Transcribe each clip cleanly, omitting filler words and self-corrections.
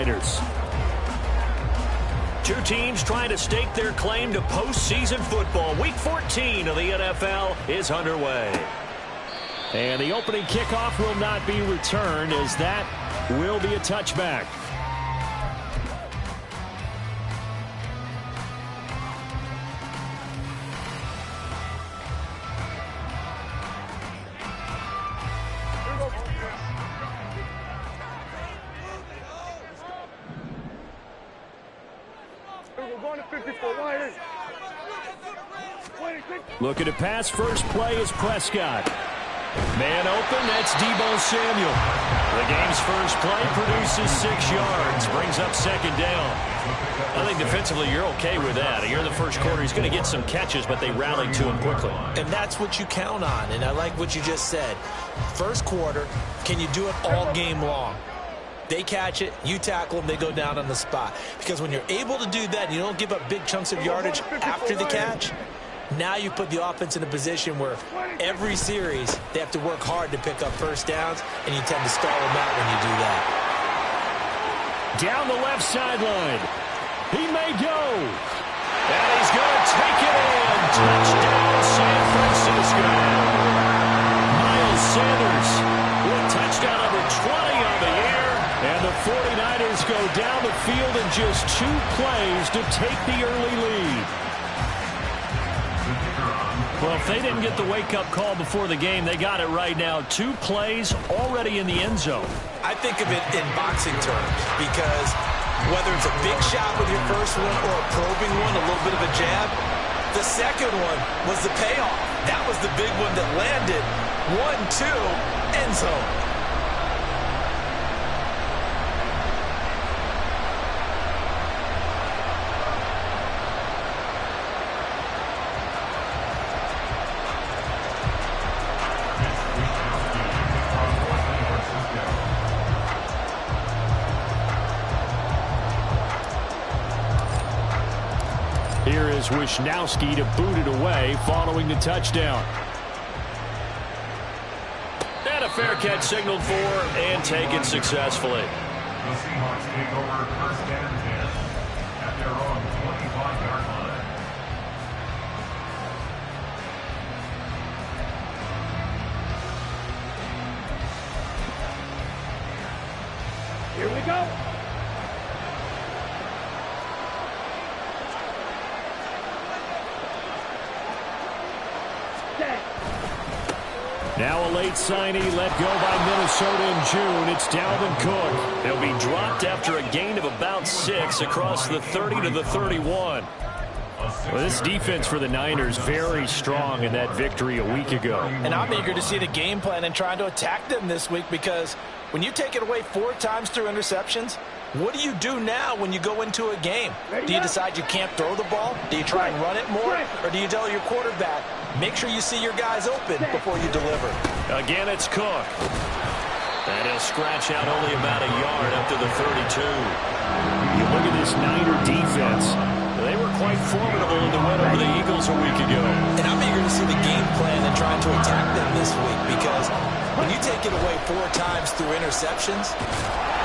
49ers. Two teams trying to stake their claim to postseason football. Week 14 of the NFL is underway. And the opening kickoff will not be returned, as that will be a touchback. Looking to pass, first play is Prescott. Man open, that's Deebo Samuel. The game's first play produces 6 yards, brings up second down. I think defensively you're okay with that. Here in the first quarter, he's going to get some catches, but they rallied to him quickly. And that's what you count on, and I like what you just said. First quarter, can you do it all game long? They catch it, you tackle them, they go down on the spot. Because when you're able to do that, you don't give up big chunks of yardage after the catch. Now you put the offense in a position where every series they have to work hard to pick up first downs, and you tend to stall them out when you do that. Down the left sideline. He may go. And he's going to take it in. Touchdown, San Francisco. Miles Sanders with touchdown number 20 on the year. And the 49ers go down the field in just 2 plays to take the early lead. Well, if they didn't get the wake-up call before the game, they got it right now. 2 plays already in the end zone. I think of it in boxing terms, because whether it's a big shot with your first one or a probing one, a little bit of a jab, the second one was the payoff. That was the big one that landed. 1-2, end zone. Here is Wisnowski to boot it away following the touchdown. And a fair catch signaled for and taken successfully. The Seahawks take over first and 10 at their own 25-yard line. Here we go. Now a late signee let go by Minnesota in June. It's Dalvin Cook. He'll be dropped after a gain of about 6 across the 30 to the 31. Well, this defense for the Niners very strong in that victory a week ago. And I'm eager to see the game plan and trying to attack them this week, because when you take it away 4 times through interceptions, what do you do now when you go into a game? Do you decide you can't throw the ball? Do you try and run it more? Or do you tell your quarterback, make sure you see your guys open before you deliver? Again, it's Cook. And he'll scratch out only about a yard up to the 32. You look at this Niner defense. They were quite formidable in the win over the Eagles a week ago. And I'm eager to see the game plan and trying to attack them this week, because when you take it away 4 times through interceptions,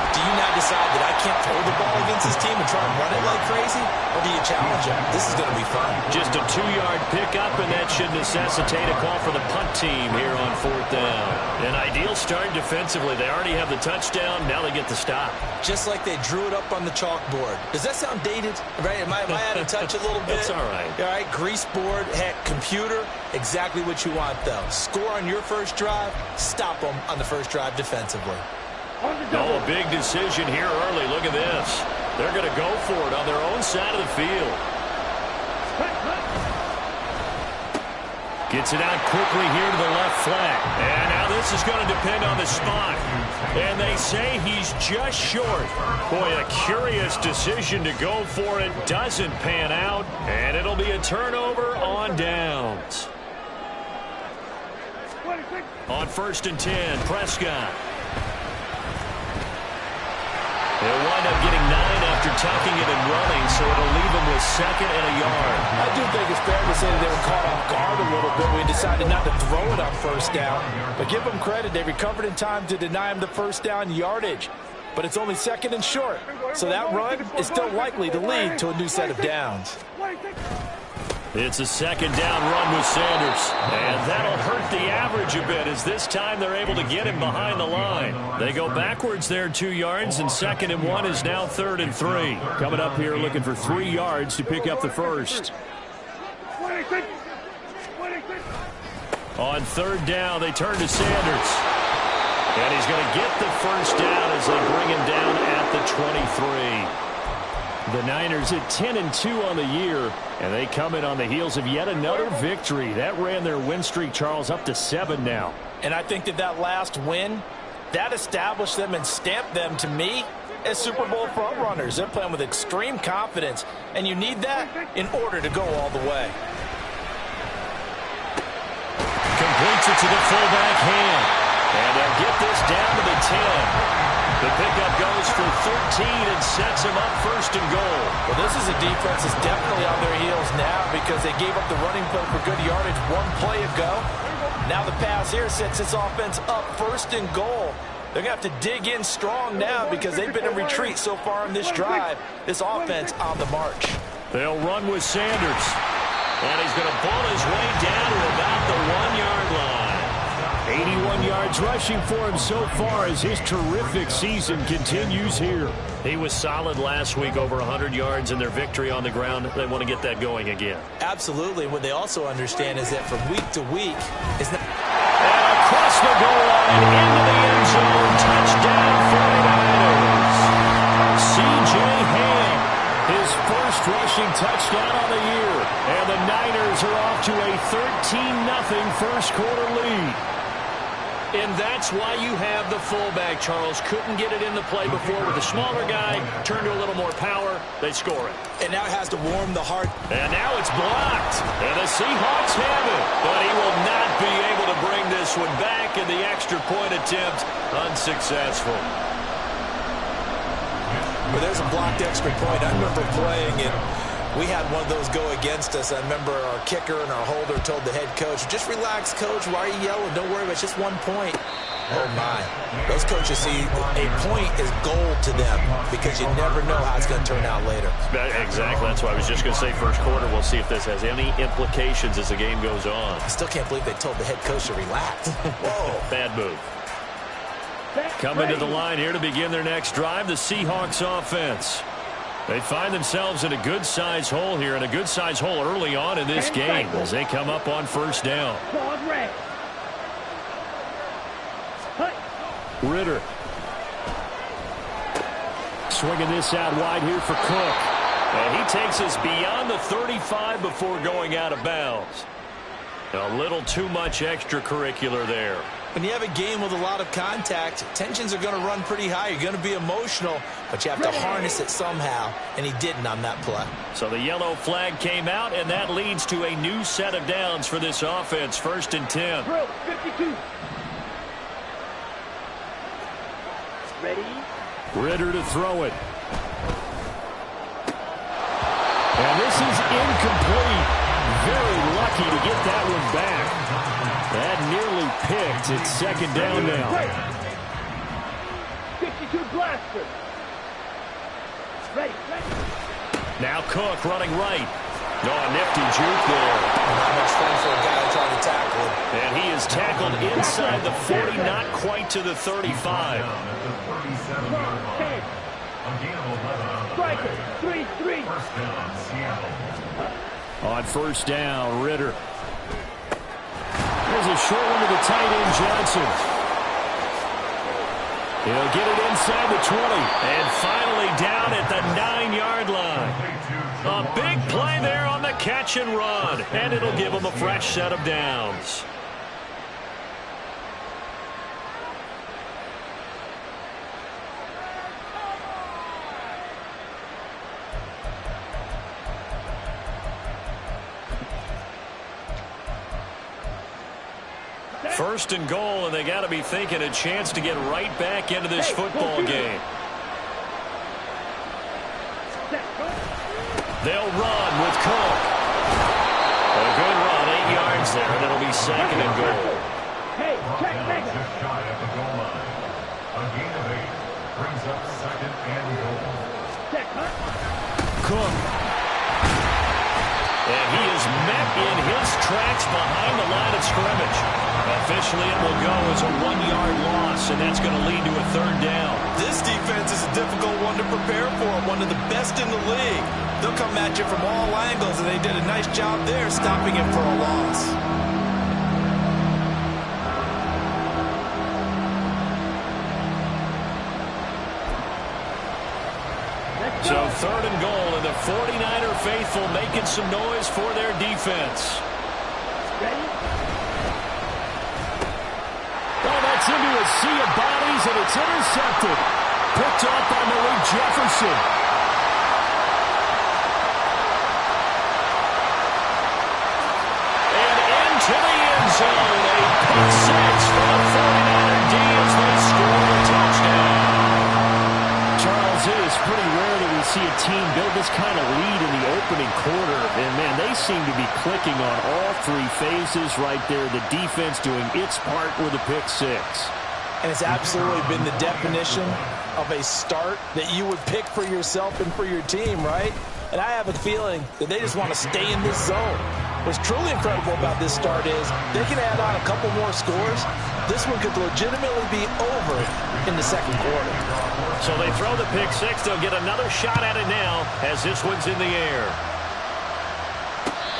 do you now decide that I can't throw the ball against this team and try and run it like crazy? Or do you challenge them? This is going to be fun. Just a 2-yard pickup, and that should necessitate a call for the punt team here on 4th down. An ideal start defensively. They already have the touchdown. Now they get the stop. Just like they drew it up on the chalkboard. Does that sound dated? Right? Am I out of touch a little bit? That's all right. All right, grease board, heck, computer, exactly what you want, though. Score on your first drive, stop them on the first drive defensively. Oh, big decision here early. Look at this. They're going to go for it on their own side of the field. Gets it out quickly here to the left flank. And now this is going to depend on the spot. And they say he's just short. Boy, a curious decision to go for it. Doesn't pan out. And it'll be a turnover on downs. On 1st and 10, Prescott. They'll wind up getting 9 after tucking it and running, so it'll leave them with 2nd and a yard. I do think it's fair to say that they were caught off guard a little bit. We decided not to throw it on 1st down. But give them credit. They recovered in time to deny him the 1st down yardage. but it's only 2nd and short. So that run is still likely to lead to a new set of downs. It's a 2nd down run with Sanders, and that'll hurt the average a bit as this time they're able to get him behind the line. They go backwards there 2 yards, and 2nd and 1 is now 3rd and 3. Coming up here looking for 3 yards to pick up the first. On 3rd down, they turn to Sanders. And he's going to get the first down as they bring him down at the 23. The Niners at 10-2 on the year, and they come in on the heels of yet another victory. That ran their win streak, Charles, up to 7 now. And I think that last win, that established them and stamped them, to me, as Super Bowl frontrunners. They're playing with extreme confidence, and you need that in order to go all the way. Completes it to the fullback hand. And they'll get this down to the 10. The pickup goes for 13 and sets him up 1st and goal. Well, this is a defense that's definitely on their heels now because they gave up the running play for good yardage 1 play ago. Now the pass here sets this offense up 1st and goal. They're going to have to dig in strong now because they've been in retreat so far in this drive. This offense on the march. They'll run with Sanders. And he's going to pull his way down to about the 1-yard line. 81 yards rushing for him so far as his terrific season continues here. He was solid last week, over 100 yards in their victory on the ground. They want to get that going again. Absolutely. What they also understand is that from week to week, it's not... And across the goal line, into the end zone, touchdown 49ers. C.J. Ham, his first rushing touchdown on the year. And the Niners are off to a 13-0 first quarter lead. And that's why you have the fullback, Charles. Couldn't get it in the play before with the smaller guy. Turned to a little more power. They score it. And now it has to warm the heart. And now it's blocked. And the Seahawks have it. But he will not be able to bring this one back. And the extra point attempt unsuccessful. But there's a blocked extra point. I remember playing it. We had one of those go against us. I remember our kicker and our holder told the head coach, just relax, coach. Why are you yelling? Don't worry, it's just 1 point. Oh, my. Those coaches see a point is gold to them because you never know how it's going to turn out later. Exactly. That's why I was just going to say first quarter. We'll see if this has any implications as the game goes on. I still can't believe they told the head coach to relax. Whoa. Bad move. Coming to the line here to begin their next drive, the Seahawks offense. They find themselves in a good-sized hole here, and a good-sized hole early on in this game as they come up on 1st down. Ritter. Swinging this out wide here for Cook. And he takes us beyond the 35 before going out of bounds. A little too much extracurricular there. When you have a game with a lot of contact, tensions are going to run pretty high. You're going to be emotional, but you have to harness it somehow, and he didn't on that play. So the yellow flag came out, and that leads to a new set of downs for this offense. 1st and 10. 52. Ready? Ritter to throw it. And this is incomplete. Very lucky to get that one back. That nearly picked. It's 2nd down now. 52 blaster. Ready. Now Cook running right. Oh, a nifty juke there. Not much fun for a guy trying to tackle him. And he is tackled inside the 40, not quite to the 35. Striker. 3-3. On 1st down, Ritter. There's a short one to the tight end, Johnson. He'll get it inside the 20. And finally down at the 9-yard line. A big play there on the catch and run. And it'll give him a fresh set of downs. First and goal, and they got to be thinking a chance to get right back into this football game. They'll run with Cook. A good run, 8 yards there, and it'll be 2nd and goal. Hey, check, Just shy of the goal line. A gain of 8. Brings up second and goal. Check, huh? Cook. And he is met in his tracks behind the line of scrimmage. Officially, it will go as a 1-yard loss, and that's going to lead to a third down. This defense is a difficult one to prepare for, one of the best in the league. They'll come at you from all angles, and they did a nice job there stopping him for a loss. So third and goal, and the 49er faithful making some noise for their defense. Ready? Oh, that's into a sea of bodies, and it's intercepted. Picked off by Malik Jefferson. And into the end zone. A pick six for the 49er D as they score a touchdown. Charles, it is pretty rare that we see a team build this kind of lead in the opening quarter. And, man, they seem to be clicking on all three phases right there. The defense doing its part with a pick six. And it's absolutely been the definition of a start that you would pick for yourself and for your team, right? And I have a feeling that they just want to stay in this zone. What's truly incredible about this start is they can add on a couple more scores. This one could legitimately be over in the second quarter. So they throw the pick six. They'll get another shot at it now as this one's in the air.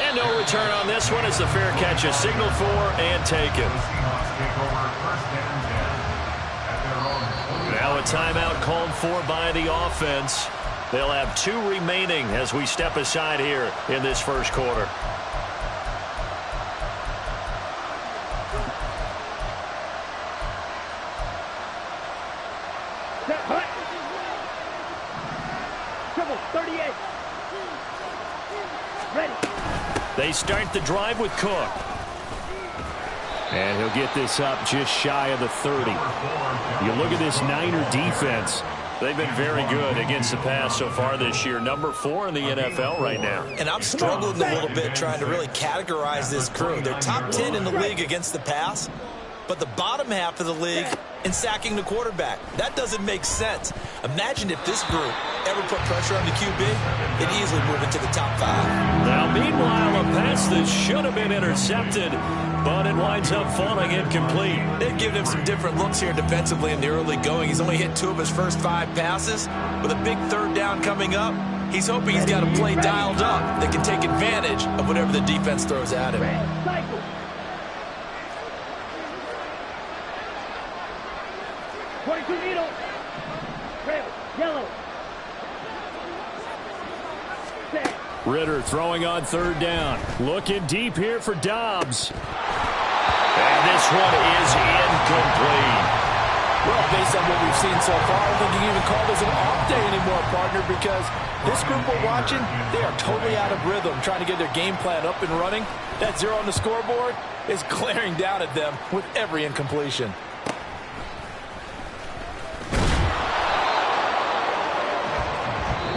And no return on this one as the fair catch is signaled for and taken. Seahawks take over first and 10 at their own 20. Now a timeout called for by the offense. They'll have 2 remaining as we step aside here in this first quarter. Set, hut. Triple, 38. Ready. They start the drive with Cook. And he'll get this up just shy of the 30. You look at this Niner defense. They've been very good against the pass so far this year. Number 4 in the NFL right now. And I'm struggling a little bit trying to really categorize this crew. They're top 10 in the league against the pass, but the bottom half of the league in sacking the quarterback. That doesn't make sense. Imagine if this group ever put pressure on the QB, they'd easily move into the top 5. Now, meanwhile, a pass that should have been intercepted, but it winds up falling incomplete. They've given him some different looks here defensively in the early going. He's only hit 2 of his first 5 passes. With a big third down coming up, he's hoping he's got a play dialed up that can take advantage of whatever the defense throws at him. Cycle. 22 needle. Red, yellow. Set. Ritter throwing on third down. Looking deep here for Dobbs. And this one is incomplete. Well, based on what we've seen so far, I don't think you can even call this an off day anymore, partner, because this group we're watching, they are totally out of rhythm, trying to get their game plan up and running. That 0 on the scoreboard is glaring down at them with every incompletion.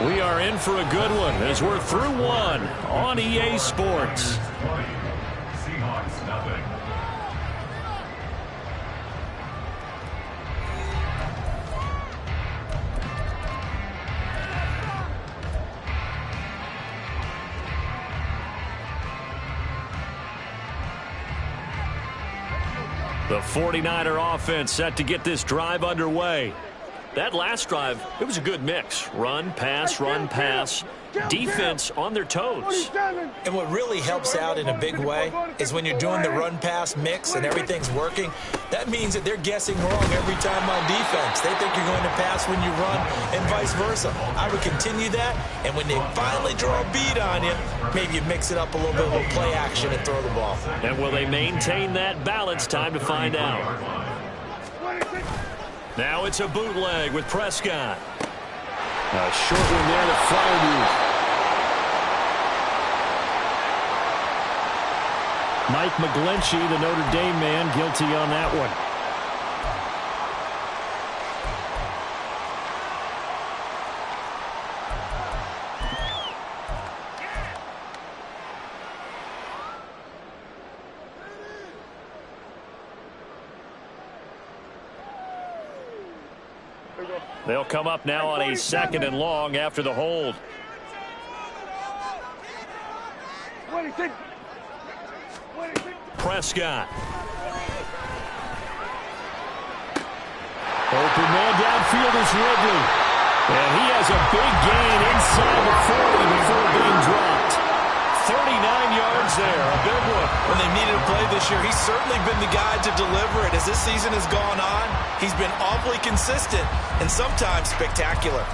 We are in for a good one as we're through one on EA Sports. 20. Seahawks nothing. The 49er offense set to get this drive underway. That last drive, it was a good mix. Run, pass, defense on their toes. And what really helps out in a big way is when you're doing the run-pass mix and everything's working, that means that they're guessing wrong every time on defense. They think you're going to pass when you run and vice versa. I would continue that, and when they finally draw a bead on you, maybe you mix it up a little bit with play action and throw the ball. And will they maintain that balance? Time to find out. Now it's a bootleg with Prescott. A short one there to Freiermuth. Mike McGlinchey, the Notre Dame man, guilty on that one. They'll come up now on a 2nd and long after the hold. 26. Prescott. Open man downfield is Ridley. And he has a big gain inside the 40 before being dropped. 39 yards there, a big one. When they needed a play this year, he's certainly been the guy to deliver it. As this season has gone on, he's been awfully consistent and sometimes spectacular.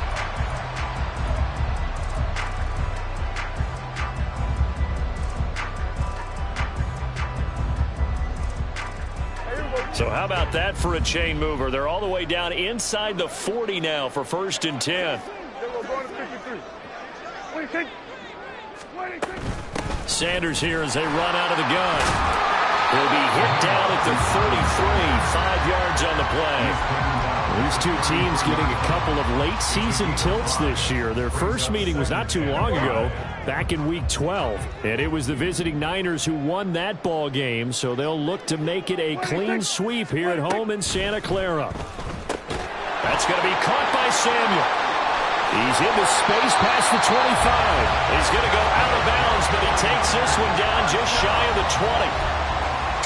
So how about that for a chain mover? They're all the way down inside the 40 now for 1st and 10. Sanders here as they run out of the gun. He'll be hit down at the 33, 5 yards on the play. These two teams getting a couple of late season tilts this year. Their first meeting was not too long ago, back in week 12. And it was the visiting Niners who won that ball game, so they'll look to make it a clean sweep here at home in Santa Clara. That's going to be caught by Samuel. He's into space past the 25. He's going to go out of bounds, but he takes this one down just shy of the 20.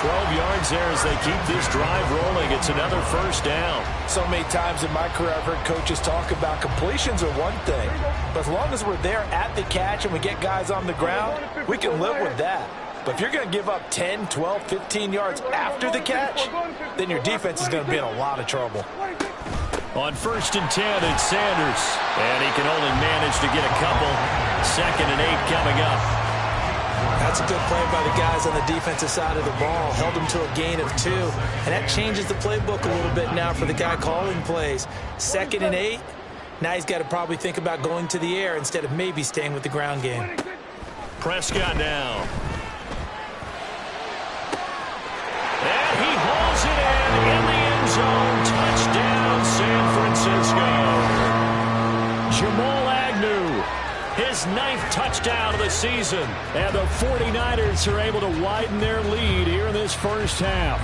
12 yards there as they keep this drive rolling. It's another 1st down. So many times in my career I've heard coaches talk about completions are one thing, but as long as we're there at the catch and we get guys on the ground, we can live with that. But if you're going to give up 10, 12, 15 yards after the catch, then your defense is going to be in a lot of trouble. On 1st and 10, it's Sanders. And he can only manage to get a couple. 2nd and 8 coming up. That's a good play by the guys on the defensive side of the ball. Held them to a gain of 2. And that changes the playbook a little bit now for the guy calling plays. 2nd and 8. Now he's got to probably think about going to the air instead of maybe staying with the ground game. Prescott now. And he hauls it in the end zone. Touchdown, San Francisco. Jamal Agnew, his 9th touchdown of the season. And the 49ers are able to widen their lead here in this first half.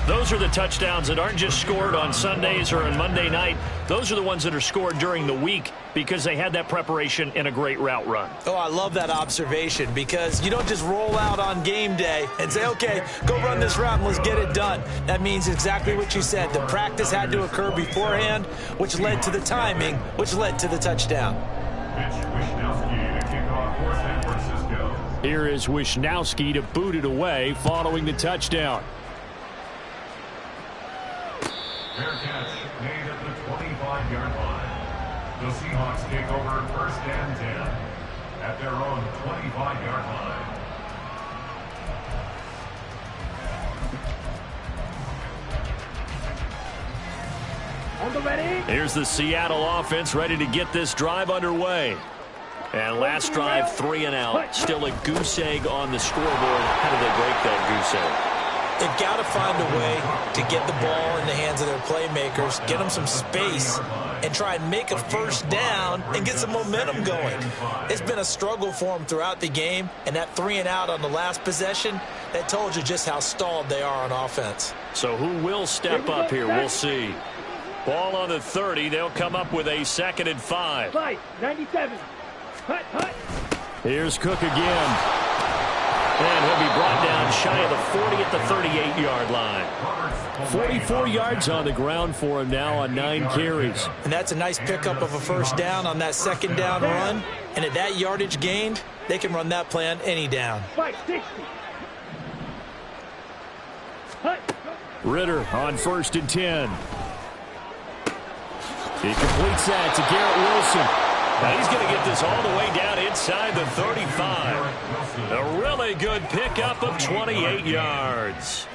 Those are the touchdowns that aren't just scored on Sundays or on Monday night. Those are the ones that are scored during the week because they had that preparation and a great route run. Oh, I love that observation because you don't just roll out on game day and say, okay, go run this route and let's get it done. That means exactly what you said. The practice had to occur beforehand, which led to the timing, which led to the touchdown. Here is Wishnowski to boot it away following the touchdown. Fair catch made at the 25-yard line. The Seahawks take over 1st and 10 at their own 25-yard line. On the ready. Here's the Seattle offense ready to get this drive underway. And last drive, 3 and out. Still a goose egg on the scoreboard. How do they break that goose egg? They've got to find a way to get the ball in the hands of their playmakers, get them some space, and try and make a 1st down and get some momentum going. It's been a struggle for them throughout the game, and that 3 and out on the last possession, that told you just how stalled they are on offense. So who will step up here? We'll see. Ball on the 30. They'll come up with a 2nd and 5. 97. Hut, hut. Here's Cook again. And he'll be brought down shy of the 40 at the 38-yard line. 44 yards on the ground for him now on 9 carries. And that's a nice pickup of a 1st down on that 2nd down run. And at that yardage gained, they can run that play on any down. 560. Ritter on 1st and 10. He completes that to Garrett Wilson. Now he's going to get this all the way down inside the 35. A really good pickup of 28 yards.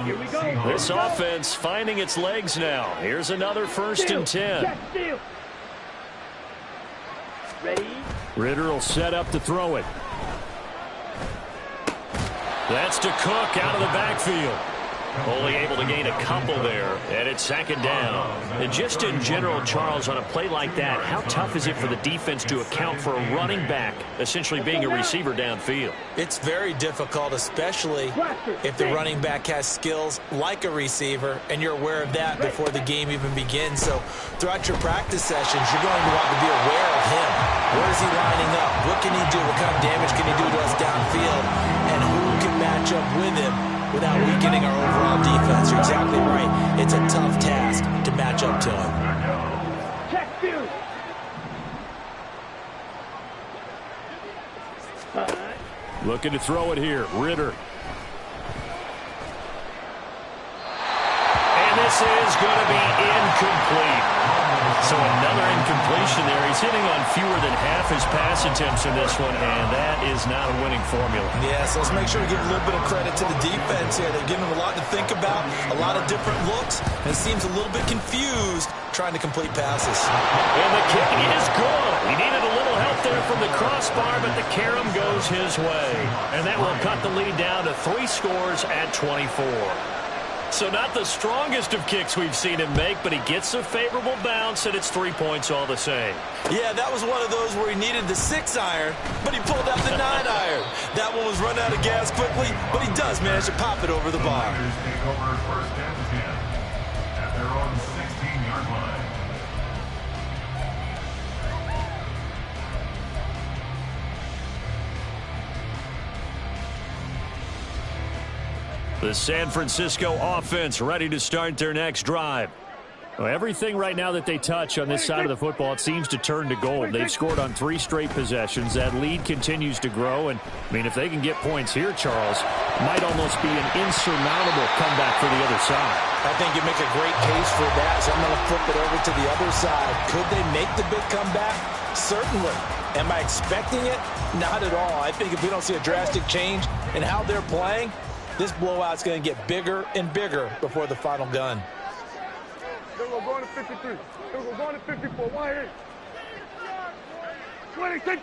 Here we go. This offense finding its legs now. Here's another 1st and 10. Ready. Ritter will set up to throw it. That's to Cook out of the backfield. Only able to gain a couple there, and it's second down. And just in general, Charles, on a play like that, how tough is it for the defense to account for a running back essentially being a receiver downfield? It's very difficult, especially if the running back has skills like a receiver, and you're aware of that before the game even begins. So throughout your practice sessions, you're going to want to be aware of him. Where is he lining up? What can he do? What kind of damage can he do to us downfield? And who can match up with him without weakening our overall defense? You're exactly right. It's a tough task to match up to him. Check two. Looking to throw it here. Ritter. And this is going to be incomplete. So another incompletion there. He's hitting on fewer than half his pass attempts in this one, and that is not a winning formula. Yeah, so let's make sure we give a little bit of credit to the defense here. They've given him a lot to think about, a lot of different looks, and it seems a little bit confused trying to complete passes. And the kick is good. He needed a little help there from the crossbar, but the carom goes his way. And that will cut the lead down to 3 scores at 24. So not the strongest of kicks we've seen him make, but he gets a favorable bounce, and it's 3 points all the same. Yeah, that was one of those where he needed the 6-iron, but he pulled out the 9-iron. That one was run out of gas quickly, but he does manage to pop it over the bar. Take over first and 10 at their own 16-yard line. The San Francisco offense ready to start their next drive. Well, everything right now that they touch on this side of the football, it seems to turn to gold. They've scored on 3 straight possessions. That lead continues to grow. And, I mean, if they can get points here, Charles, it might almost be an insurmountable comeback for the other side. I think you make a great case for that, so I'm going to flip it over to the other side. Could they make the big comeback? Certainly. Am I expecting it? Not at all. I think if we don't see a drastic change in how they're playing, this blowout's going to get bigger and bigger before the final gun. We're going to 53. We're going to 54. Why here? 26.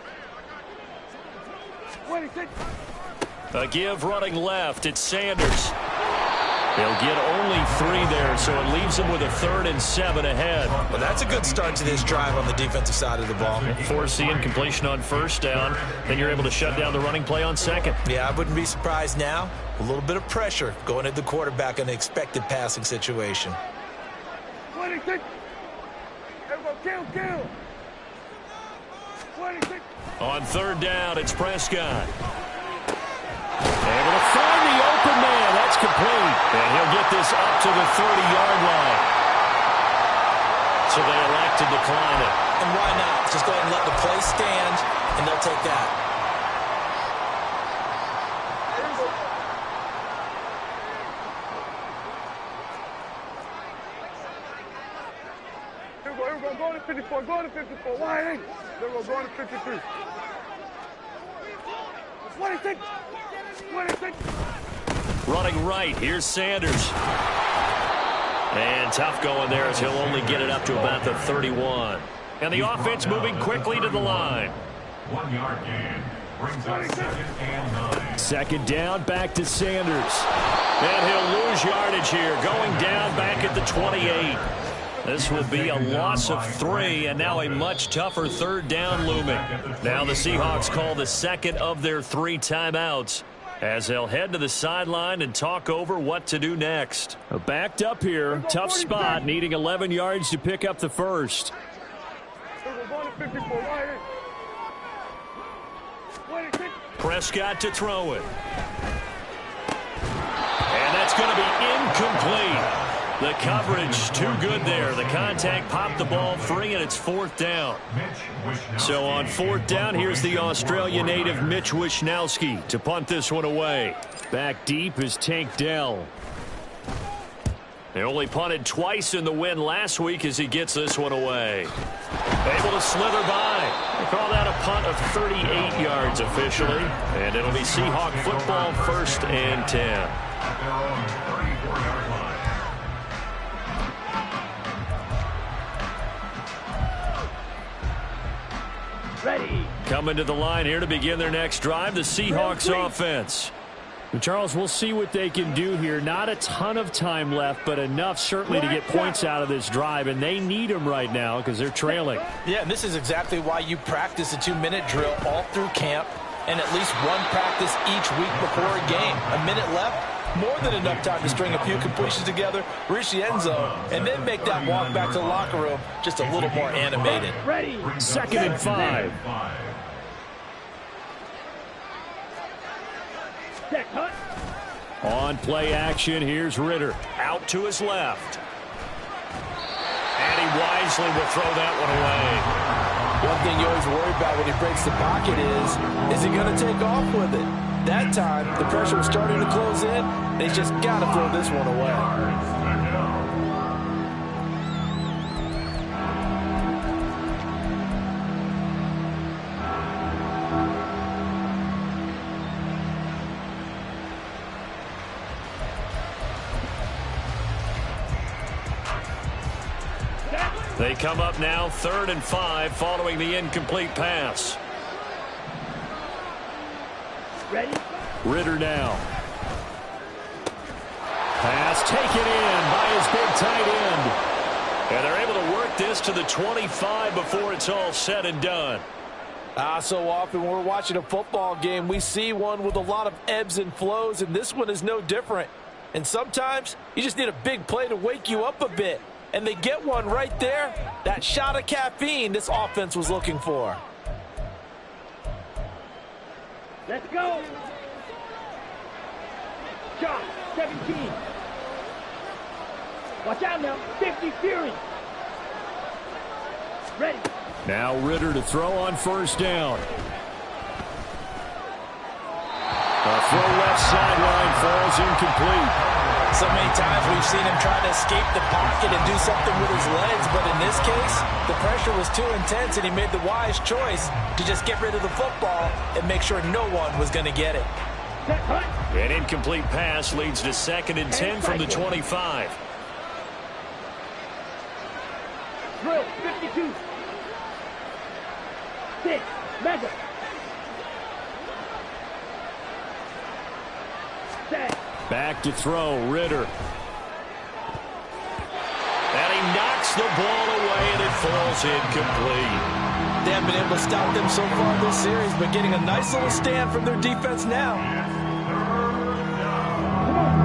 26. A give running left. It's Sanders. They'll get only 3 there, so it leaves them with a 3rd and 7 ahead. Well, that's a good start to this drive on the defensive side of the ball. Force the incompletion on first down, then you're able to shut down the running play on second. Yeah, I wouldn't be surprised now. A little bit of pressure going at the quarterback in an expected passing situation. 26. Everyone kill. 26. On 3rd down, it's Prescott. Able to find the open man. That's complete. And he'll get this up to the 30-yard line. So they elect to decline it. And why not? Just go ahead and let the play stand, and they'll take that. Here we go. Go to 54. Go to 54. Why ain't? Here we go. Go to 53. 26. 26. Running right, here's Sanders. And tough going there as he'll only get it up to about the 31. And the offense moving quickly to the line. 1 yard gain brings up 2nd and 9. Second down, back to Sanders. And he'll lose yardage here, going down back at the 28. This will be a loss of 3, and now a much tougher 3rd down looming. Now the Seahawks call the second of their 3 timeouts as they'll head to the sideline and talk over what to do next. Backed up here, tough spot, needing 11 yards to pick up the first. Prescott to throw it. And that's going to be incomplete. The coverage too good there. The contact popped the ball free, and it's 4th down. So on 4th down, here's the Australia native Mitch Wishnowsky to punt this one away. Back deep is Tank Dell. They only punted twice in the win last week as he gets this one away. Able to slither by. They call that a punt of 38 yards officially. And it'll be Seahawk football 1st and 10. At their own 34-yard line. Ready. Coming to the line here to begin their next drive, the Seahawks offense. Charles, we'll see what they can do here. Not a ton of time left, but enough certainly to get points out of this drive, and they need them right now because they're trailing. Yeah, and this is exactly why you practice a 2-minute drill all through camp and at least one practice each week before a game. A minute left, more than enough time to string a few completions together, reach the end zone, and then make that walk back to the locker room just a little more animated. Ready. 2nd and 5. Check, hut. On play action, here's Ritter. Out to his left. And he wisely will throw that one away. One thing you always worry about when he breaks the pocket is he going to take off with it? That time, the pressure was starting to close in. They just got to throw this one away. They come up now 3rd and 5 following the incomplete pass. Ready. Ritter now. Pass taken in by his big tight end. And they're able to work this to the 25 before it's all said and done. So often when we're watching a football game, we see one with a lot of ebbs and flows, and this one is no different. And sometimes you just need a big play to wake you up a bit. And they get one right there. That shot of caffeine this offense was looking for. Let's go. Shot. 17. Watch out now. 50 Fury. Ready. Now Ritter to throw on 1st down. The throw left sideline falls incomplete. So many times we've seen him try to escape the pocket and do something with his legs, but in this case, the pressure was too intense and he made the wise choice to just get rid of the football and make sure no one was going to get it. An incomplete pass leads to 2nd and 10 from the 25. Drill, 52. 6, mega. Set. Back to throw, Ritter. And he knocks the ball away, and it falls incomplete. They haven't been able to stop them so far this series, but getting a nice little stand from their defense now.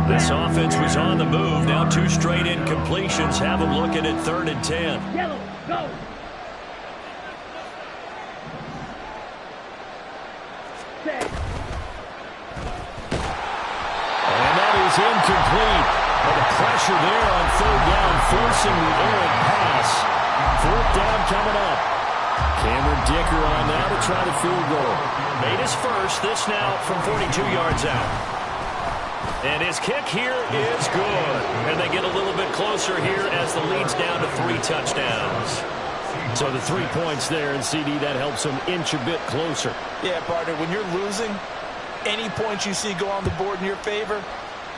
This offense was on the move. Now 2 straight incompletions have them looking at 3rd and 10. Yellow, go. Set. Incomplete. But the pressure there on 3rd down, forcing the errant pass. 4th down coming up. Cameron Dicker on now to try the field goal. Made his first. This now from 42 yards out. And his kick here is good. And they get a little bit closer here as the lead's down to 3 touchdowns. So the 3 points there, and CD, that helps them inch a bit closer. Yeah, partner, when you're losing, any points you see go on the board in your favor,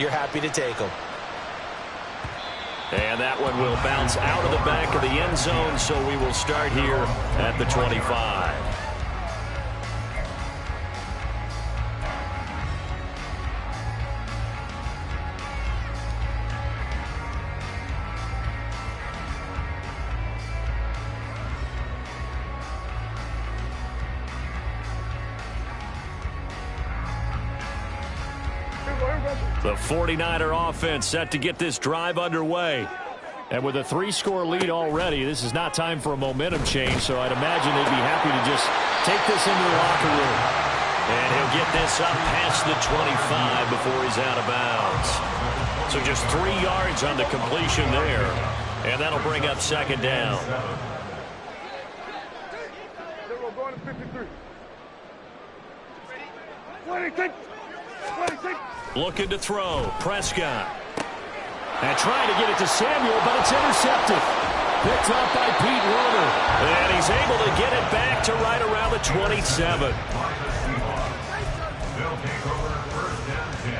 you're happy to take them. And that one will bounce out of the back of the end zone, so we will start here at the 25. The 49er offense set to get this drive underway. And with a 3-score lead already, this is not time for a momentum change, so I'd imagine they'd be happy to just take this into the locker room. And he'll get this up past the 25 before he's out of bounds. So just 3 yards on the completion there. And that'll bring up 2nd down. We're going to 53. 26. 26. Looking to throw. Prescott. And trying to get it to Samuel, but it's intercepted. Picked up by Pete Werner. And he's able to get it back to right around the 27. They'll take over 1st and 10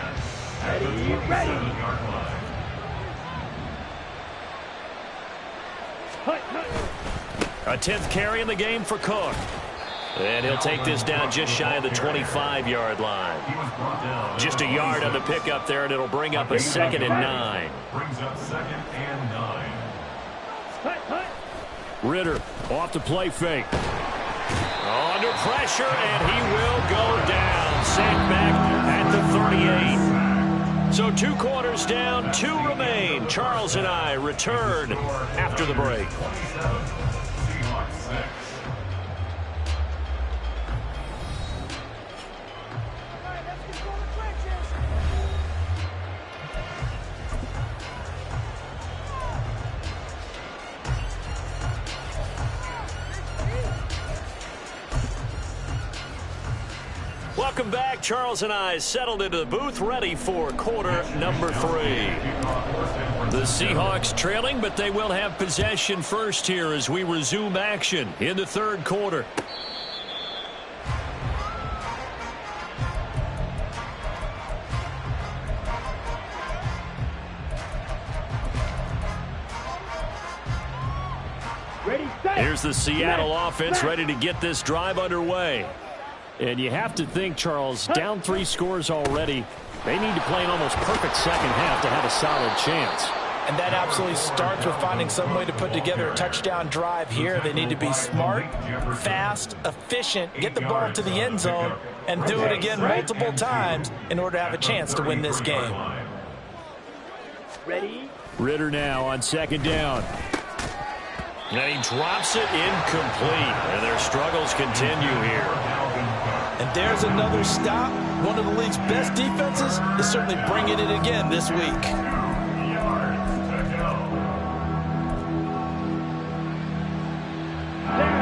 at the 27-yard line. A 10th carry in the game for Cook. And he'll take this down just shy of the 25-yard line. Just a yard on the pickup there, and it'll bring up a 2nd and 9. Brings up 2nd and 9. Ritter off the play fake. Under pressure, and he will go down. Sacked back at the 38. So 2 quarters down, 2 remain. Charles and I return after the break. Seahawks 6. Welcome back. Charles and I settled into the booth, ready for quarter number 3. The Seahawks trailing, but they will have possession first here as we resume action in the 3rd quarter. Ready, set. Here's the Seattle offense ready to get this drive underway. And you have to think, Charles, down 3 scores already. They need to play an almost perfect second half to have a solid chance. And that absolutely starts with finding some way to put together a touchdown drive here. They need to be smart, fast, efficient, get the ball to the end zone, and do it again multiple times in order to have a chance to win this game. Ready. Ritter now on 2nd down. And he drops it incomplete. And their struggles continue here. And there's another stop. One of the league's best defenses is certainly bringing it again this week.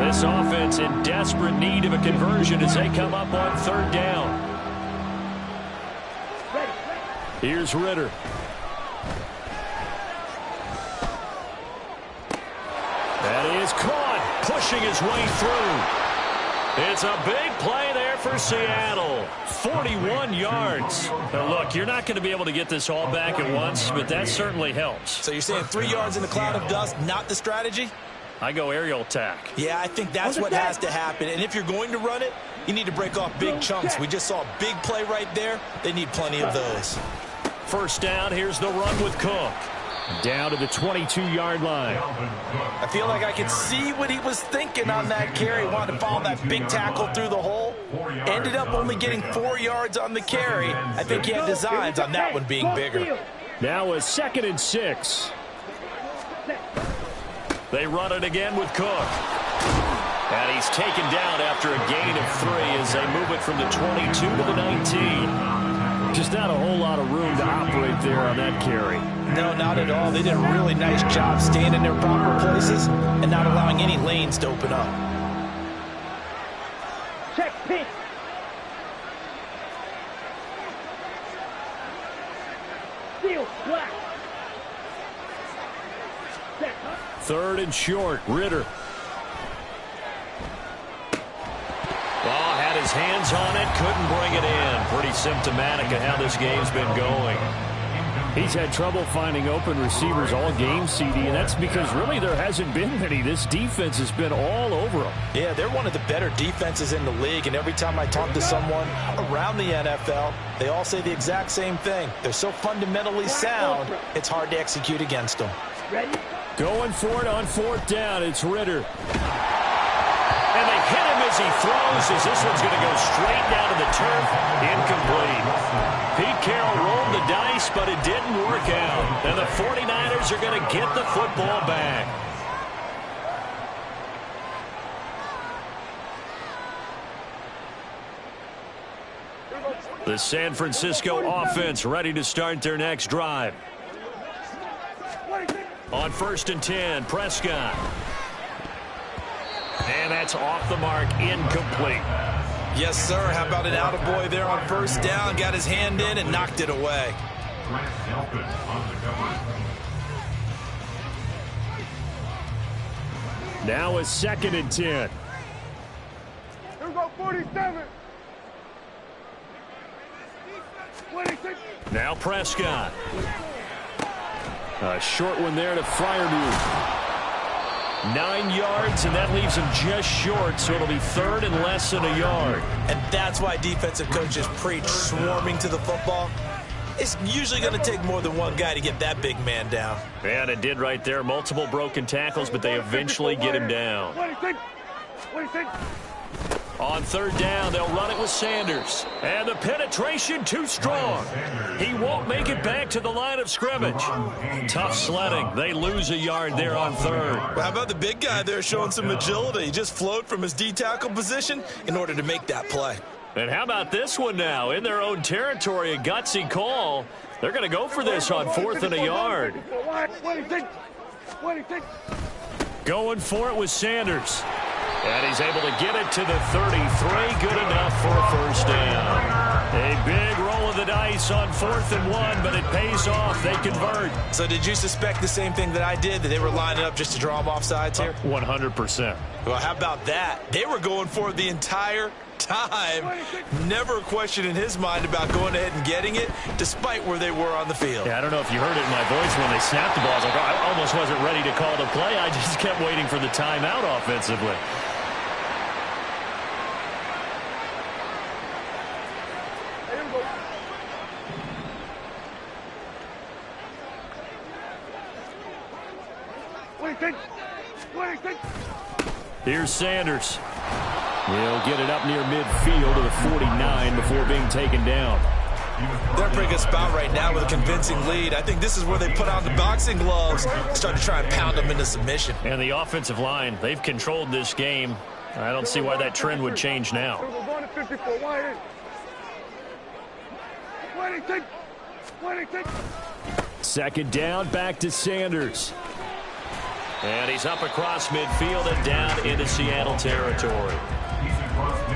This offense in desperate need of a conversion as they come up on 3rd down. Here's Ritter. That is caught, pushing his way through. It's a big play there for Seattle. 41 yards. Now look, you're not going to be able to get this all back at once, but that certainly helps. So you're saying 3 yards in a cloud of dust, not the strategy? I go aerial attack. Yeah, I think that's what has to happen. And if you're going to run it, you need to break off big chunks. We just saw a big play right there. They need plenty of those. 1st down, here's the run with Cook. Down to the 22-yard line. I feel like I could see what he was thinking on that carry. Wanted to follow that big tackle through the hole. Ended up only getting 4 yards on the carry. I think he had designs on that one being bigger. Now a 2nd and 6. They run it again with Cook. And he's taken down after a gain of 3 as they move it from the 22 to the 19. Just not a whole lot of room to operate there on that carry. No, not at all. They did a really nice job staying in their proper places and not allowing any lanes to open up. Check pitch. Steal black. 3rd and short. Ritter. Oh, had his hands on it, couldn't bring it in. Pretty symptomatic of how this game's been going. He's had trouble finding open receivers all game, CD, and that's because really there hasn't been many. This defense has been all over them. Yeah, they're one of the better defenses in the league, and every time I talk to someone around the NFL, they all say the exact same thing. They're so fundamentally sound, it's hard to execute against them. Ready. Going for it on 4th down, it's Ritter. And they hit him as he throws, as this one's going to go straight down to the turf. Incomplete. Pete Carroll rolled the dice, but it didn't work out. And the 49ers are going to get the football back. The San Francisco offense ready to start their next drive. On 1st and 10, Prescott. And that's off the mark, incomplete. Yes, sir. How about an attaboy there on 1st down? Got his hand in and knocked it away. Now a 2nd and 10. Here we go, 47. 26. Now Prescott. A short one there to Freiermuth. 9 yards, and that leaves him just short, so it'll be 3rd and less than a yard. And that's why defensive coaches preach swarming to the football. It's usually going to take more than one guy to get that big man down. And it did right there. Multiple broken tackles, but they eventually get him down. On 3rd down, they'll run it with Sanders. And the penetration too strong. He won't make it back to the line of scrimmage. Tough sledding. They lose a yard there on 3rd. Well, how about the big guy there showing some agility? He just flowed from his D-tackle position in order to make that play. And how about this one now? In their own territory, a gutsy call. They're going to go for this on 4th and a yard. Going for it with Sanders. And he's able to get it to the 33. Good enough for a 1st down. A big roll of the dice on 4th and 1, but it pays off. They convert. So did you suspect the same thing that I did, that they were lining up just to draw them offsides here? 100%. Well, how about that? They were going for it the entire time. Never a question in his mind about going ahead and getting it, despite where they were on the field. Yeah, I don't know if you heard it in my voice when they snapped the ball. I was like, oh, I almost wasn't ready to call the play. I just kept waiting for the timeout offensively. Here's Sanders. He'll get it up near midfield to the 49 before being taken down. They're in a pretty good spot right now with a convincing lead. I think this is where they put on the boxing gloves and start to try and pound them into submission. And the offensive line, they've controlled this game. I don't see why that trend would change now. 2nd down, back to Sanders. And he's up across midfield and down into Seattle territory.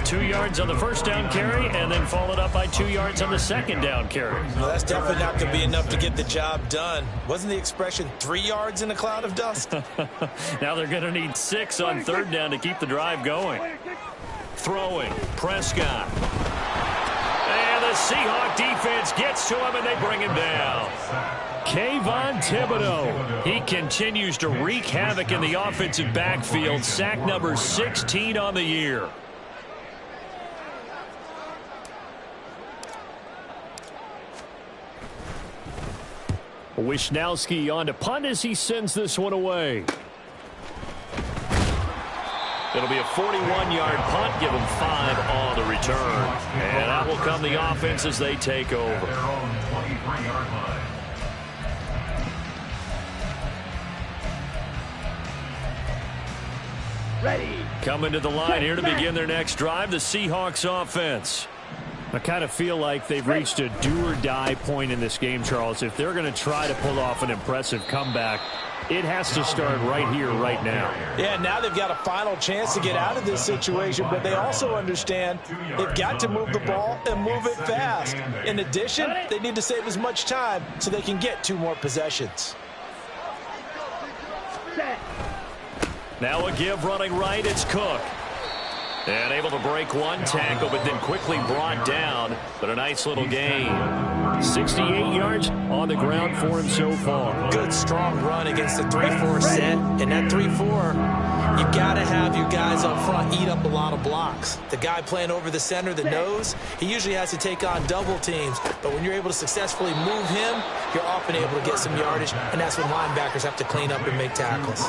2 yards on the 1st down carry, and then followed up by 2 yards on the 2nd down carry. Well, that's definitely not going to be enough to get the job done. Wasn't the expression 3 yards in a cloud of dust? Now they're going to need 6 on 3rd down to keep the drive going. Throwing, Prescott. And the Seahawks defense gets to him, and they bring him down. Kayvon Thibodeau. He continues to wreak havoc in the offensive backfield. Sack number 16 on the year. Wisnowski on to punt as he sends this one away. It'll be a 41-yard punt. Give them 5 on the return. And that will come the offense as they take over. Ready. Coming to the line here to begin their next drive, the Seahawks offense. I kind of feel like they've reached a do-or-die point in this game, Charles. If they're going to try to pull off an impressive comeback, it has to start right here, right now. Yeah, now they've got a final chance to get out of this situation, but they also understand they've got to move the ball and move it fast. In addition, they need to save as much time so they can get 2 more possessions. Now a give running right, it's Cook. And able to break one tackle, but then quickly brought down. But a nice little gain. 68 yards on the ground for him so far. Good, strong run against the 3-4 set. And that 3-4, you've got to have your guys up front eat up a lot of blocks. The guy playing over the center, the nose, he usually has to take on double teams. But when you're able to successfully move him, you're often able to get some yardage. And that's when linebackers have to clean up and make tackles.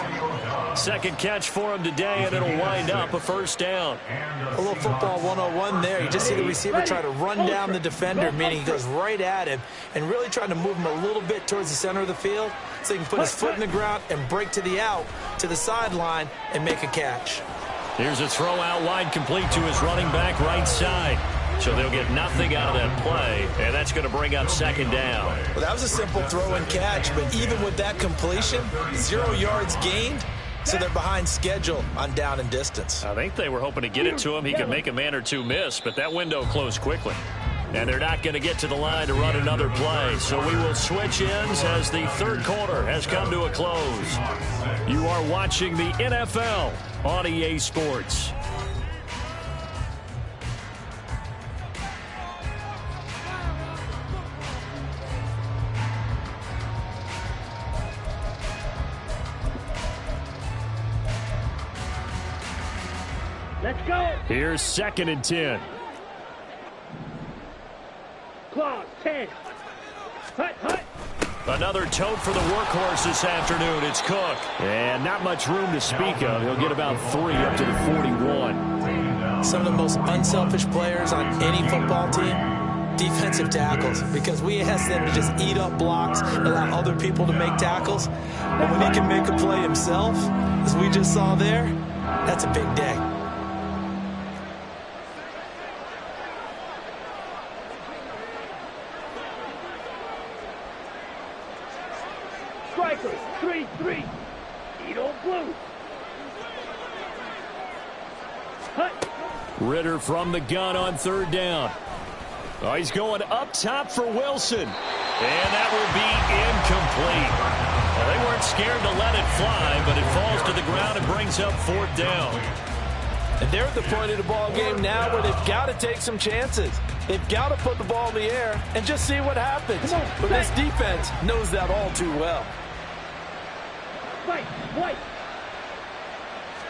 Second catch for him today, and it'll wind up a 1st down. A little football 101 there. You just see the receiver try to run down the defender, meaning he goes right at him and really trying to move him a little bit towards the center of the field so he can put his foot in the ground and break to the out, to the sideline, and make a catch. Here's a throw out wide, complete to his running back right side. So they'll get nothing out of that play, and that's going to bring up 2nd down. Well, that was a simple throw and catch, but even with that completion, 0 yards gained. So they're behind schedule on down and distance. I think they were hoping to get it to him. He could make a man or 2 miss, but that window closed quickly. And they're not going to get to the line to run another play. So we will switch ends as the 3rd quarter has come to a close. You are watching the NFL on EA Sports. Let's go. Here's 2nd and 10. Claw, 10. Hut, hut. Another tote for the workhorse this afternoon. It's Cook. And not much room to speak of. He'll get about 3 up to the 41. Some of the most unselfish players on any football team, defensive tackles, because we ask them to just eat up blocks, allow other people to make tackles. But when he can make a play himself, as we just saw there, that's a big day. Striker, 3-3. Eat on blue. Hut. Ritter from the gun on 3rd down. Oh, he's going up top for Wilson. And that will be incomplete. Well, they weren't scared to let it fly, but it falls to the ground and brings up 4th down. And they're at the point of the ball game now where they've got to take some chances. They've got to put the ball in the air and just see what happens. But this defense knows that all too well. Fight, white.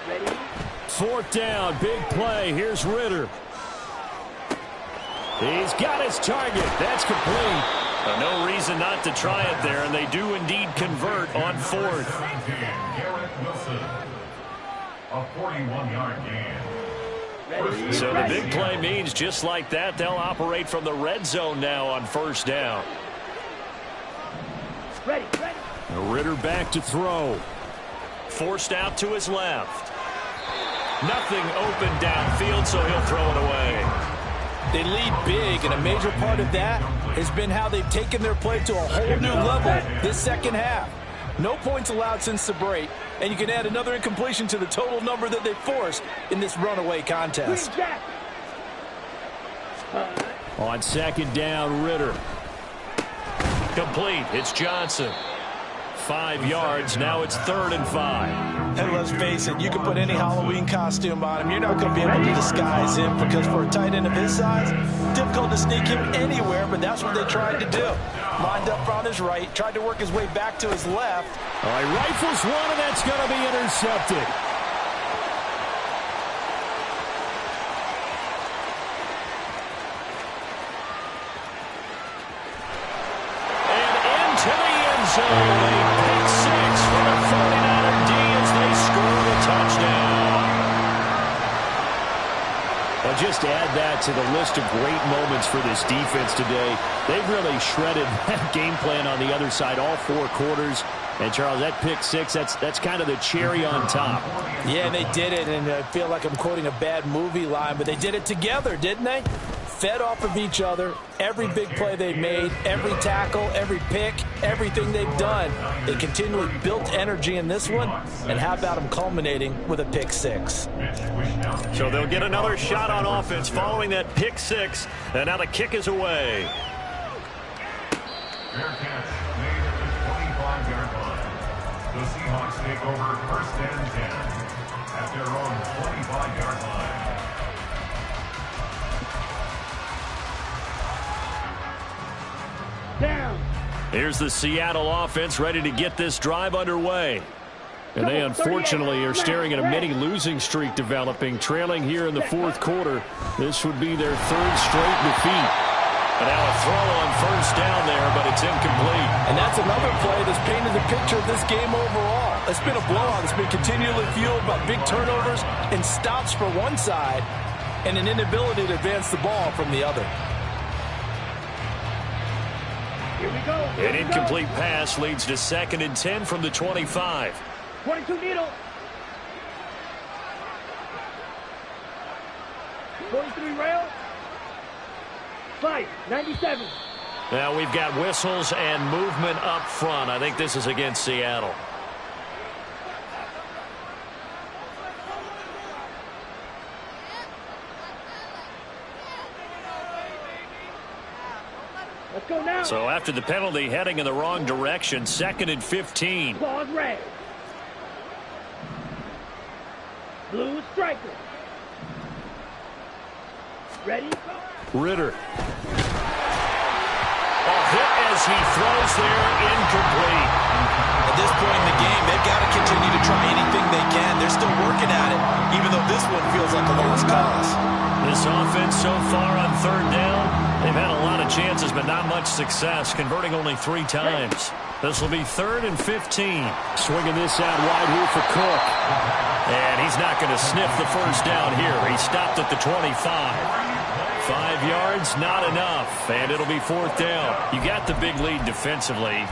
Ready? 4th down, big play. Here's Ritter. He's got his target. That's complete. No reason not to try it there, and they do indeed convert on 4th. Garrett Wilson, a 41-yard gain. So the big play means just like that, they'll operate from the red zone now on 1st down. Ready, ready. Ritter back to throw. Forced out to his left. Nothing open downfield, so he'll throw it away. They lead big, and a major part of that has been how they've taken their play to a whole new level this 2nd half. No points allowed since the break, and you can add another incompletion to the total number that they forced in this runaway contest. On 2nd down, Ritter. Complete. It's Johnson. 5 yards. Now it's 3rd and 5. And let's face it, you can put any Halloween costume on him. You're not going to be able to disguise him because for a tight end of his size, difficult to sneak him anywhere, but that's what they tried to do. Lined up on his right, tried to work his way back to his left. All right, rifles one, and that's going to be intercepted. And into the end zone. A pick 6 for the 49er D as they score the touchdown. Well, just add that to the list of great moments for this defense today. They've really shredded that game plan on the other side all 4 quarters. And, Charles, that pick 6, that's kind of the cherry on top. Yeah, they did it, and I feel like I'm quoting a bad movie line, but they did it together, didn't they? Fed off of each other, every big play they made, every tackle, every pick, everything they've done. They continually built energy in this one, and how about them culminating with a pick 6? So they'll get another shot on offense following that pick 6, and now the kick is away. Fair catch made at the 25-yard line. The Seahawks take over 1st and 10 at their own 25-yard line. Down. Here's the Seattle offense ready to get this drive underway. And they unfortunately are staring at a mini losing streak developing, trailing here in the 4th quarter. This would be their 3rd straight defeat. And now a throw on 1st down there, but it's incomplete. And that's another play that's painted the picture of this game overall. It's been a blowout. It's been continually fueled by big turnovers and stops for one side and an inability to advance the ball from the other. Here we go. An incomplete pass leads to 2nd and 10 from the 25. 22 needle. 43 rail. 5, 97. Now we've got whistles and movement up front. I think this is against Seattle. Let's go now. So after the penalty, heading in the wrong direction, 2nd and 15. Claws red. Blue striker. Ready? Ritter. A hit as he throws there, incomplete. this point in the game, they've got to continue to try anything they can. They're still working at it, even though this one feels like a lost cause. This offense so far on third down, they've had a lot of chances, but not much success, converting only 3 times. This will be 3rd and 15. Swinging this out wide here for Cook. And he's not going to sniff the first down here. He stopped at the 25. 5 yards, not enough. And it'll be 4th down. You got the big lead defensively.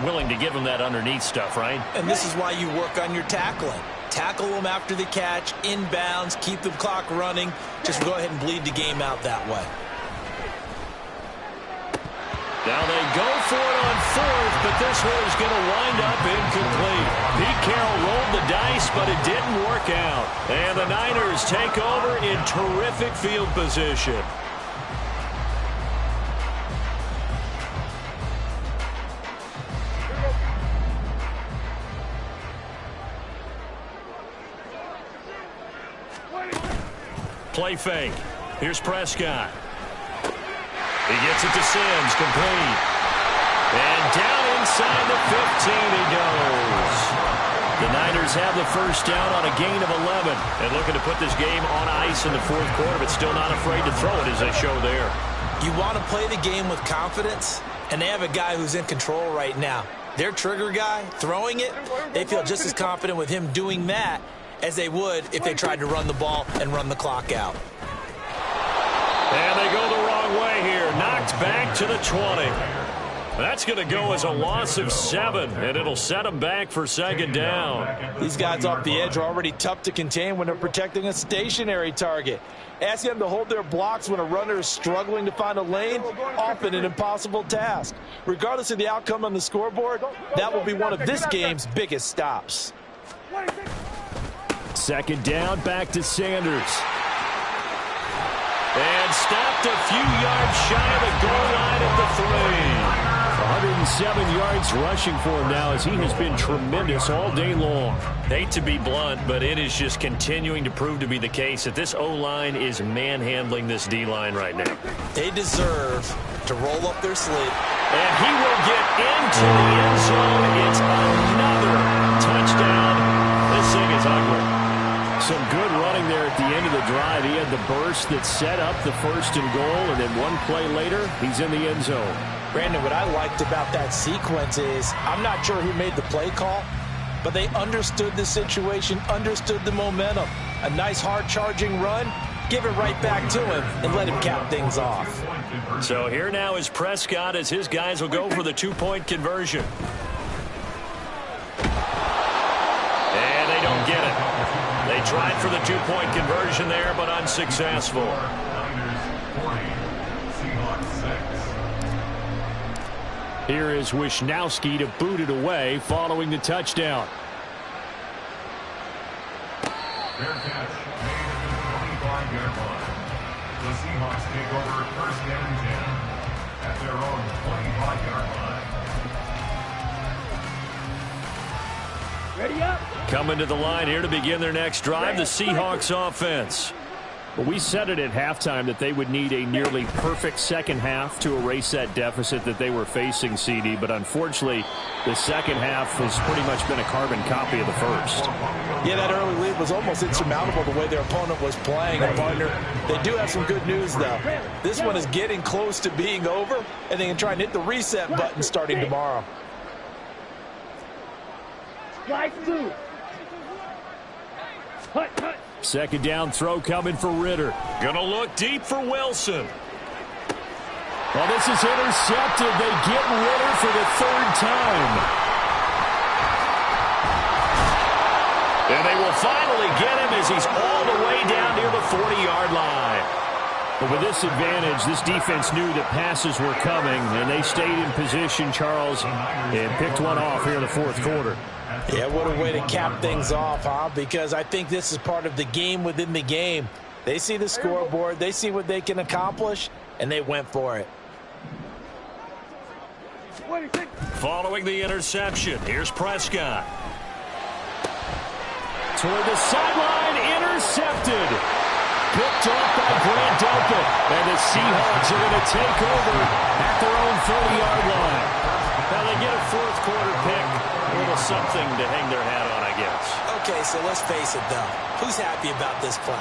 Willing to give him that underneath stuff, right? And this is why you work on your tackling. Tackle them after the catch, inbounds, keep the clock running. Just go ahead and bleed the game out that way. Now they go for it on 4th, but this one is going to wind up incomplete. Pete Carroll rolled the dice, but it didn't work out. And the Niners take over in terrific field position. Play fake. Here's Prescott. He gets it to Sims, complete. And down inside the 15 he goes. The Niners have the first down on a gain of 11. And looking to put this game on ice in the 4th quarter, but still not afraid to throw it as they show there. You want to play the game with confidence, and they have a guy who's in control right now. Their trigger guy, throwing it, they feel just as confident with him doing that as they would if they tried to run the ball and run the clock out. And they go the wrong way here. Knocked back to the 20. That's going to go as a loss of 7, and it'll set them back for 2nd down. These guys off the edge are already tough to contain when they're protecting a stationary target. Ask them to hold their blocks when a runner is struggling to find a lane, often an impossible task. Regardless of the outcome on the scoreboard, that will be one of this game's biggest stops. 2nd down, back to Sanders. And stopped a few yards shy of the goal line at the 3. 107 yards rushing for him now as he has been tremendous all day long. Hate to be blunt, but it is just continuing to prove to be the case that this O-line is manhandling this D-line right now. They deserve to roll up their sleeve. And he will get into the end zone. It's another touchdown. This thing is ugly. Some good running there at the end of the drive. He had the burst that set up the 1st and goal, and then one play later, he's in the end zone. Brandon, what I liked about that sequence is I'm not sure who made the play call, but they understood the situation, understood the momentum. A nice hard-charging run, give it right back to him, and let him cap things off. So here now is Prescott as his guys will go for the 2-point conversion. And they don't get it. They tried for the 2-point conversion there, but unsuccessful. Here is Wisnowski to boot it away following the touchdown. Fair catch made at the 25-yard line. The Seahawks take over 1st and 10 at their own 25-yard line. Ready up. Coming to the line here to begin their next drive, the Seahawks offense. Well, we said it at halftime that they would need a nearly perfect second half to erase that deficit that they were facing, CD. But unfortunately, the second half has pretty much been a carbon copy of the first. Yeah, that early lead was almost insurmountable the way their opponent was playing. And partner, they do have some good news, though. This one is getting close to being over, and they can try and hit the reset button starting tomorrow. Slide through. Hut, hut. 2nd down throw coming for Ritter. Gonna look deep for Wilson. Well, this is intercepted. They get Ritter for the 3rd time. And they will finally get him as he's all the way down near the 40-yard line. But with this advantage, this defense knew that passes were coming, and they stayed in position, Charles, and picked one off here in the 4th quarter. Yeah, what a way to cap things off, huh? Because I think this is part of the game within the game. They see the scoreboard, they see what they can accomplish, and they went for it. Following the interception, here's Prescott. Toward the sideline, intercepted. Picked off by Grant Delpit. And the Seahawks are going to take over at their own 30-yard line. Now they get a fourth quarter pick. A little something to hang their hat on, I guess. Okay, so let's face it, though. Who's happy about this play?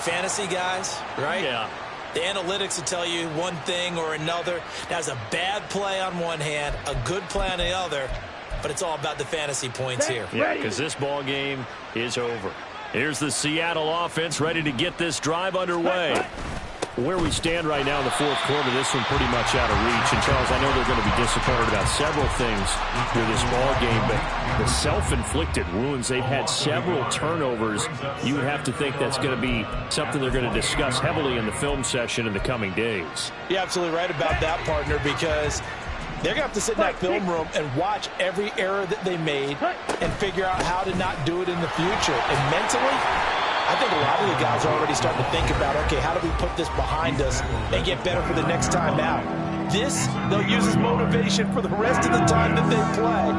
Fantasy guys, right? Yeah. The analytics will tell you one thing or another. That's a bad play on one hand, a good play on the other, but it's all about the fantasy points here. Yeah, because this ball game is over. Here's the Seattle offense ready to get this drive underway. Where we stand right now in the fourth quarter, this one pretty much out of reach. And, Charles, I know they're going to be disappointed about several things through this ball game, but the self-inflicted wounds, they've had several turnovers. You would have to think that's going to be something they're going to discuss heavily in the film session in the coming days. You're absolutely right about that, partner, because they're going to have to sit in that film room and watch every error that they made and figure out how to not do it in the future. And mentally, I think a lot of the guys are already starting to think about, okay, how do we put this behind us and get better for the next time out? This, they'll use as motivation for the rest of the time that they play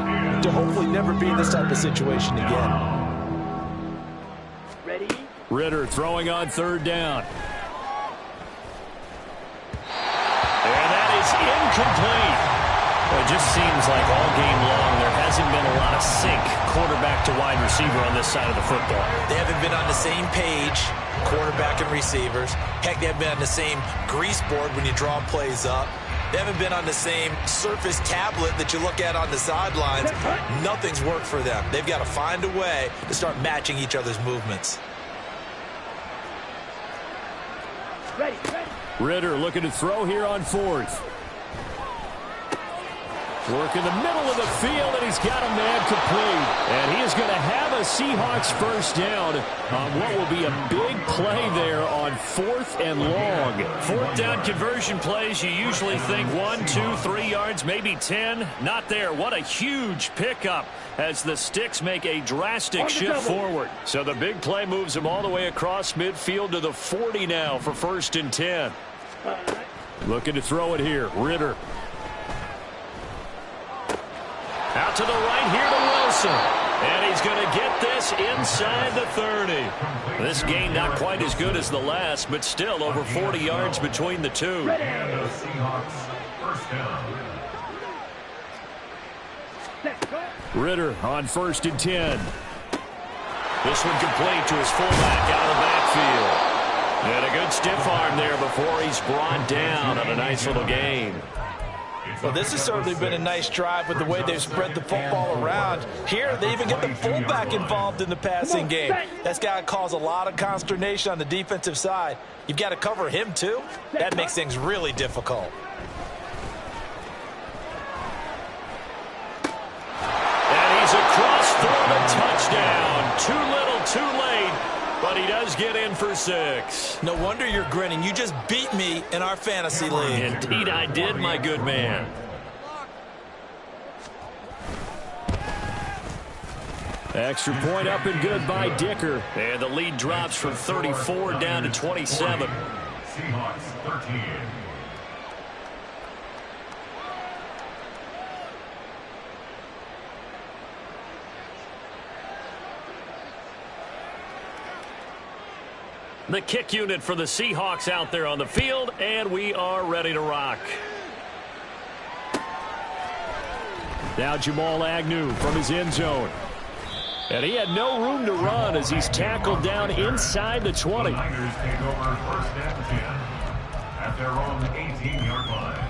to hopefully never be in this type of situation again. Ready? Ritter throwing on third down. And that is incomplete. Well, it just seems like all game long there hasn't been a lot of sync quarterback to wide receiver on this side of the football. They haven't been on the same page, quarterback and receivers. Heck, they haven't been on the same grease board when you draw plays up. They haven't been on the same surface tablet that you look at on the sidelines. Nothing's worked for them. They've got to find a way to start matching each other's movements. Ready. Ritter looking to throw here on fourth. Work in the middle of the field, and he's got a man complete. And he is going to have a Seahawks first down on what will be a big play there on fourth and long. Fourth down conversion plays, you usually think 1, 2, 3 yards, maybe 10. Not there. What a huge pickup as the Sticks make a drastic shift forward. So the big play moves them all the way across midfield to the 40 now for first and 10. Looking to throw it here. Ritter. Out to the right here to Wilson. And he's going to get this inside the 30. This game not quite as good as the last, but still over 40 yards between the two. And the Seahawks first down. Ritter on first and 10. This one complete to his fullback out of the backfield. And a good stiff arm there before he's brought down on a nice little gain. Well, this has certainly been a nice drive with the way they've spread the football around. Here, they even get the fullback involved in the passing game. That's got to cause a lot of consternation on the defensive side. You've got to cover him, too. That makes things really difficult. And he's across for the touchdown. Too little, too late. But he does get in for 6. No wonder you're grinning. You just beat me in our fantasy league. Indeed I did, my good man. Extra point up and good by Dicker. And the lead drops from 34 down to 27. Seahawks 13. The kick unit for the Seahawks out there on the field, and we are ready to rock. Now Jamal Agnew from his end zone. And he had no room to run as he's tackled down inside the 20. The Niners take over first and 10 at their own 18-yard line.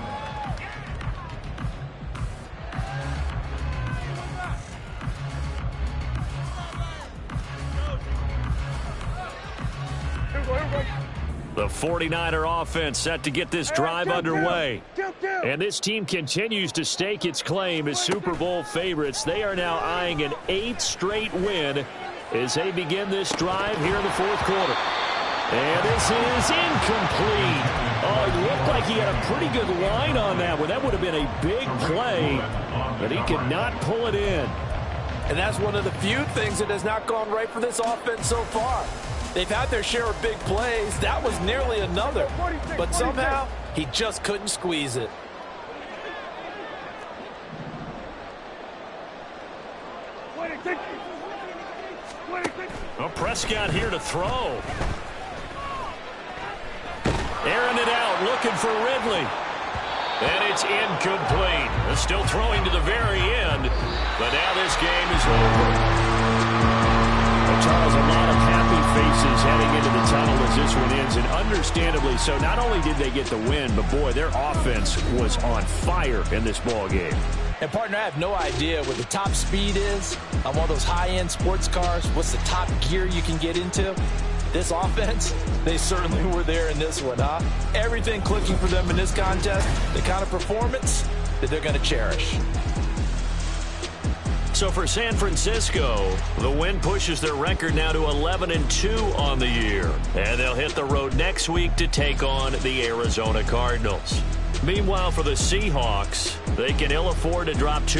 The 49er offense set to get this drive underway. And this team continues to stake its claim as Super Bowl favorites. They are now eyeing an 8th straight win as they begin this drive here in the fourth quarter. And this is incomplete. Oh, it looked like he had a pretty good line on that one. That would have been a big play, but he could not pull it in. And that's one of the few things that has not gone right for this offense so far. They've had their share of big plays. That was nearly another. But somehow, he just couldn't squeeze it. Well, Prescott here to throw. Airing it out, looking for Ridley. And it's incomplete. They're still throwing to the very end, but now this game is over. Well, Charles, a lot of happy faces heading into the tunnel as this one ends, and understandably so. Not only did they get the win, but, boy, their offense was on fire in this ball game. And, partner, I have no idea what the top speed is on one of those high-end sports cars. What's the top gear you can get into? This offense, they certainly were there in this one, huh? Everything clicking for them in this contest, the kind of performance that they're going to cherish. So for San Francisco, the win pushes their record now to 11-2 on the year. And they'll hit the road next week to take on the Arizona Cardinals. Meanwhile, for the Seahawks, they can ill afford to drop 2